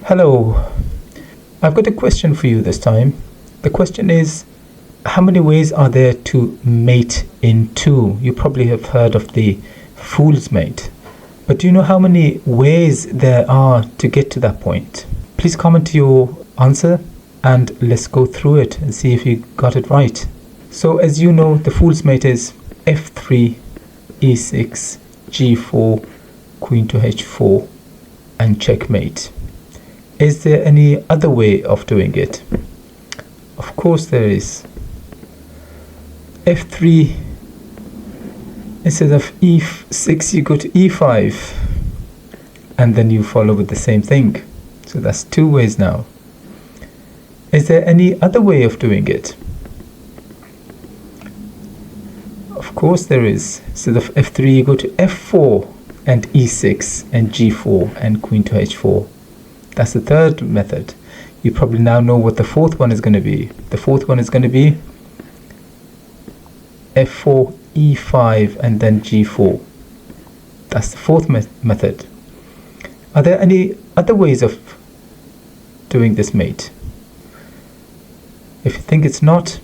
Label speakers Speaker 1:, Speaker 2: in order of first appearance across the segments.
Speaker 1: Hello, I've got a question for you this time. The question is, how many ways are there to mate in two? You probably have heard of the fool's mate. But do you know how many ways there are to get to that point? Please comment your answer and let's go through it and see if you got it right. So as you know, the fool's mate is f3, e6, g4, queen to h4 and checkmate. Is there any other way of doing it? Of course there is. f3, instead of e6 you go to e5 and then you follow with the same thing. So that's two ways now. Is there any other way of doing it? Of course there is. Instead of f3 you go to f4 and e6 and g4 and queen to h4. That's the third method. You probably now know what the fourth one is going to be. The fourth one is going to be f4, e5 and then g4. That's the fourth method. Are there any other ways of doing this mate? If you think it's not,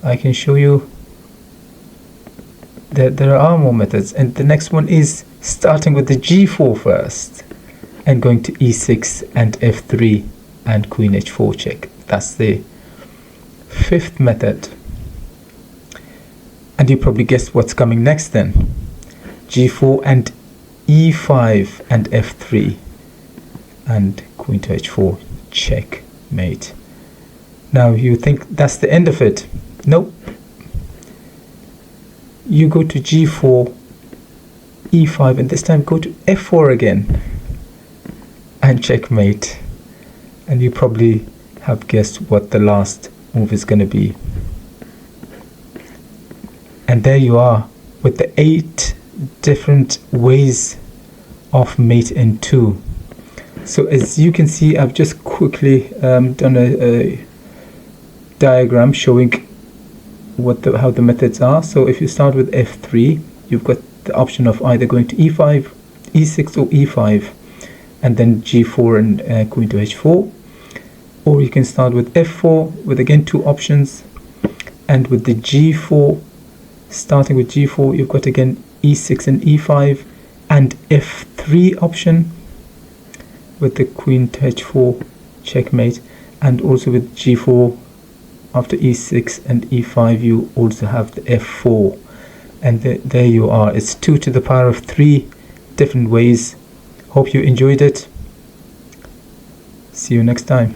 Speaker 1: I can show you that there are more methods, and the next one is starting with the g4 first and going to e6 and f3 and queen h4 check. That's the fifth method. And you probably guessed what's coming next then. g4 and e5 and f3 and queen to h4 checkmate. Now you think that's the end of it. Nope. You go to g4, e5 and this time go to f4 again and checkmate. And you probably have guessed what the last move is going to be. And there you are with the 8 different ways of mate in two. So as you can see, I've just quickly done a diagram showing how the methods are. So if you start with f3, you've got the option of either going to e5, e6 or e5 and then g4 and queen to h4, or you can start with f4 with again two options, and with the g4, starting with g4 you've got again e6 and e5 and f3 option with the queen to h4 checkmate, and also with g4 after e6 and e5 you also have the f4, and there you are. It's 2 to the power of 3 different ways. Hope you enjoyed it. See you next time.